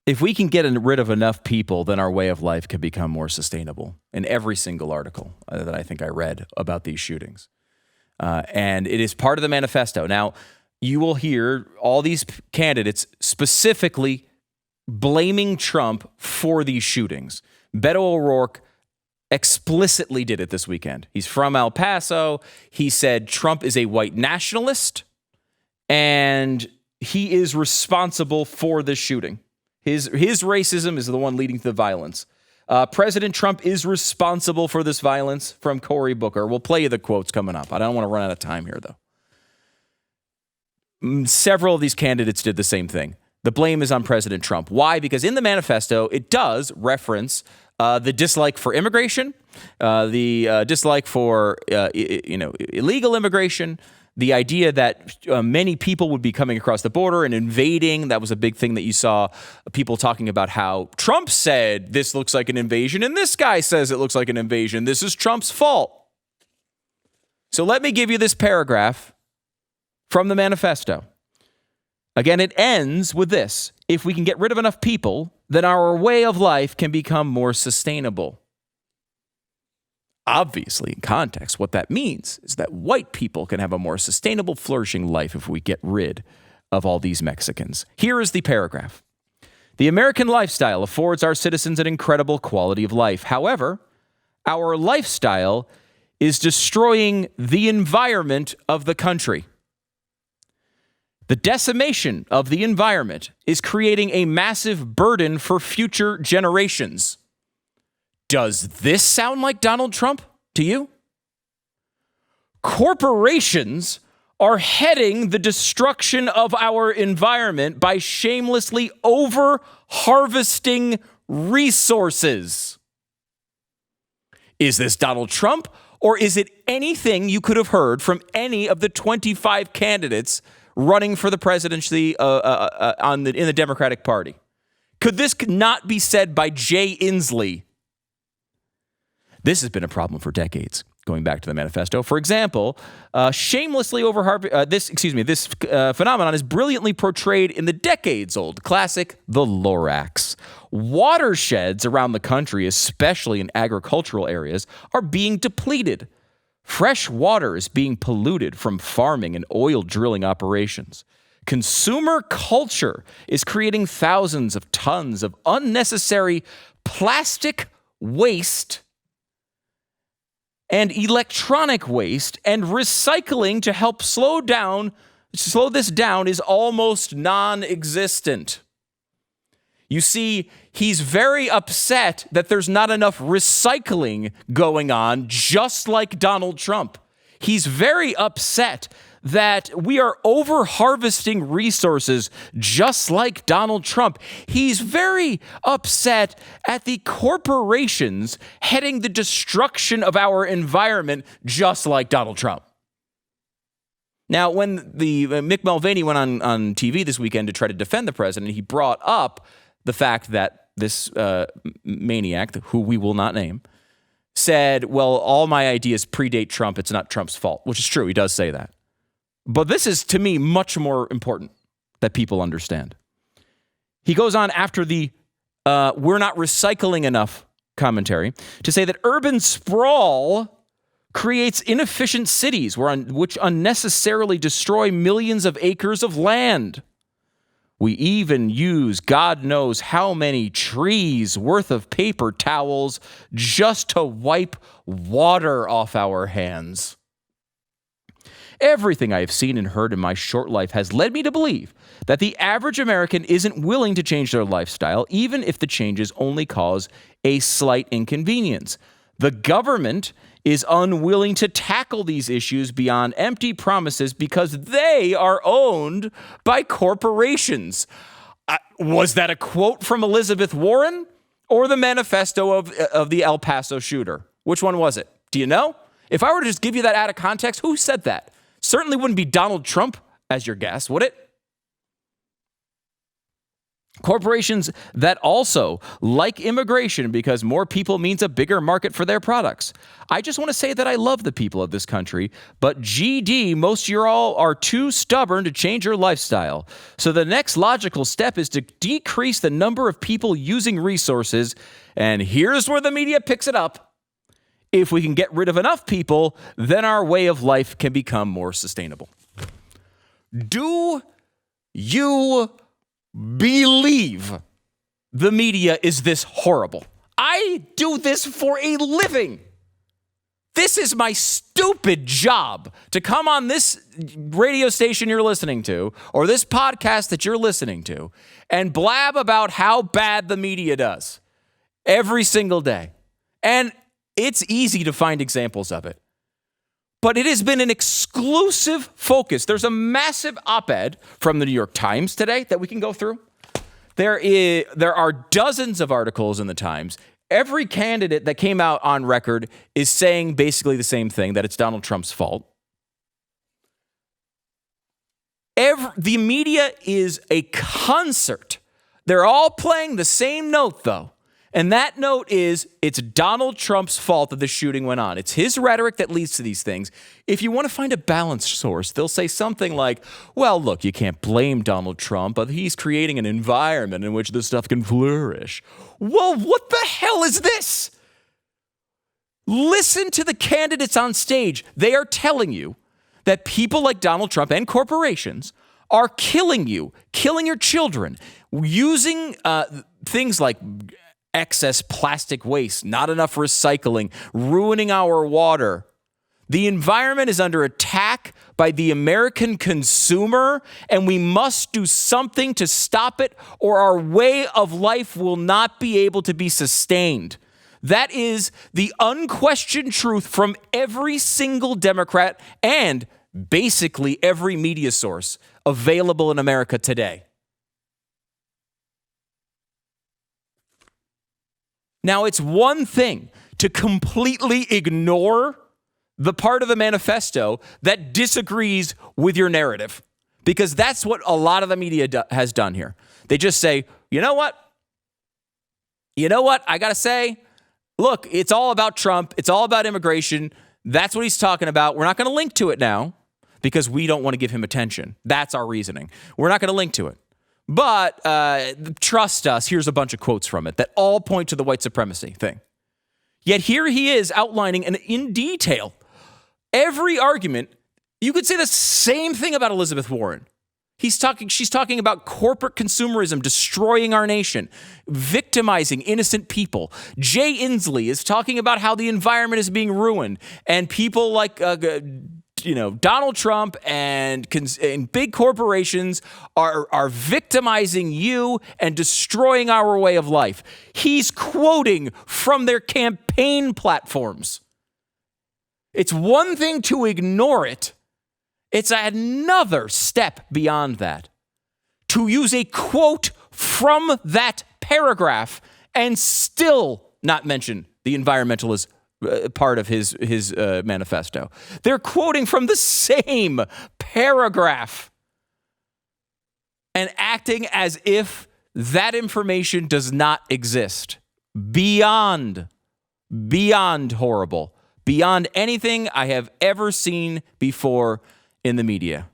If we can get rid of enough people, then our way of life can become more sustainable. In every single article that I think I read about these shootings. And it is part of the manifesto. Now, you will hear all these candidates specifically blaming Trump for these shootings. Beto O'Rourke explicitly did it this weekend. He's from El Paso. He said Trump is a white nationalist and he is responsible for this shooting. His racism is the one leading to the violence. President Trump is responsible for this violence, from Cory Booker. We'll play you the quotes coming up. I don't want to run out of time here, though. Several of these candidates did the same thing. The blame is on President Trump. Why? Because in the manifesto, it does reference the dislike for immigration, the dislike for illegal immigration, the idea that many people would be coming across the border and invading. That was a big thing that you saw people talking about, how Trump said this looks like an invasion and this guy says it looks like an invasion. This is Trump's fault. So let me give you this paragraph from the manifesto. Again, it ends with this: if we can get rid of enough people, then our way of life can become more sustainable. Obviously, in context, what that means is that white people can have a more sustainable, flourishing life if we get rid of all these Mexicans. Here is the paragraph. The American lifestyle affords our citizens an incredible quality of life. However, our lifestyle is destroying the environment of the country. The decimation of the environment is creating a massive burden for future generations. Does this sound like Donald Trump to you? Corporations are heading the destruction of our environment by shamelessly over-harvesting resources. Is this Donald Trump, or is it anything you could have heard from any of the 25 candidates running for the presidency in the Democratic Party? Could this not be said by Jay Inslee? This has been a problem for decades, going back to the manifesto. For example, shamelessly this phenomenon is brilliantly portrayed in the decades-old classic, The Lorax. Watersheds around the country, especially in agricultural areas, are being depleted. Fresh water is being polluted from farming and oil drilling operations. Consumer culture is creating thousands of tons of unnecessary plastic waste and electronic waste, and recycling to help slow this down is almost non-existent. You see, he's very upset that there's not enough recycling going on, just like Donald Trump. He's very upset that we are over-harvesting resources, just like Donald Trump. He's very upset at the corporations heading the destruction of our environment, just like Donald Trump. Now, when Mick Mulvaney went on TV this weekend to try to defend the president, he brought up the fact that this maniac, who we will not name, said, well, all my ideas predate Trump. It's not Trump's fault, which is true. He does say that. But this is, to me, much more important that people understand. He goes on after the we're not recycling enough commentary to say that urban sprawl creates inefficient cities which unnecessarily destroy millions of acres of land. We even use God knows how many trees worth of paper towels just to wipe water off our hands. Everything I have seen and heard in my short life has led me to believe that the average American isn't willing to change their lifestyle, even if the changes only cause a slight inconvenience. The government is unwilling to tackle these issues beyond empty promises because they are owned by corporations. Was that a quote from Elizabeth Warren or the manifesto of the El Paso shooter? Which one was it? Do you know? If I were to just give you that out of context, who said that? Certainly wouldn't be Donald Trump as your guess, would it? Corporations that also like immigration because more people means a bigger market for their products. I just want to say that I love the people of this country, but GD, most of you all are too stubborn to change your lifestyle. So the next logical step is to decrease the number of people using resources, and here's where the media picks it up. If we can get rid of enough people, then our way of life can become more sustainable. Do you believe the media is this horrible? I do this for a living. This is my stupid job, to come on this radio station you're listening to or this podcast that you're listening to and blab about how bad the media does every single day. And it's easy to find examples of it. But it has been an exclusive focus. There's a massive op-ed from the New York Times today that we can go through. There are dozens of articles in the Times. Every candidate that came out on record is saying basically the same thing, that it's Donald Trump's fault. The media is a concert. They're all playing the same note, though. And that note is, it's Donald Trump's fault that the shooting went on. It's his rhetoric that leads to these things. If you want to find a balanced source, they'll say something like, well, look, you can't blame Donald Trump, but he's creating an environment in which this stuff can flourish. Well, what the hell is this? Listen to the candidates on stage. They are telling you that people like Donald Trump and corporations are killing you, killing your children, using things like excess plastic waste, not enough recycling, ruining our water. The environment is under attack by the American consumer, and we must do something to stop it, or our way of life will not be able to be sustained. That is the unquestioned truth from every single Democrat and basically every media source available in America today. Now, it's one thing to completely ignore the part of the manifesto that disagrees with your narrative, because that's what a lot of the media has done here. They just say, you know what? I got to say, look, it's all about Trump. It's all about immigration. That's what he's talking about. We're not going to link to it now because we don't want to give him attention. That's our reasoning. We're not going to link to it. But trust us, here's a bunch of quotes from it that all point to the white supremacy thing. Yet here he is outlining in detail every argument. You could say the same thing about Elizabeth Warren. She's talking about corporate consumerism destroying our nation, victimizing innocent people. Jay Inslee is talking about how the environment is being ruined, and people like Donald Trump and big corporations are victimizing you and destroying our way of life. He's quoting from their campaign platforms. It's one thing to ignore it. It's another step beyond that to use a quote from that paragraph and still not mention the environmentalist part of his manifesto. They're quoting from the same paragraph and acting as if that information does not exist. Beyond horrible. Beyond anything I have ever seen before in the media.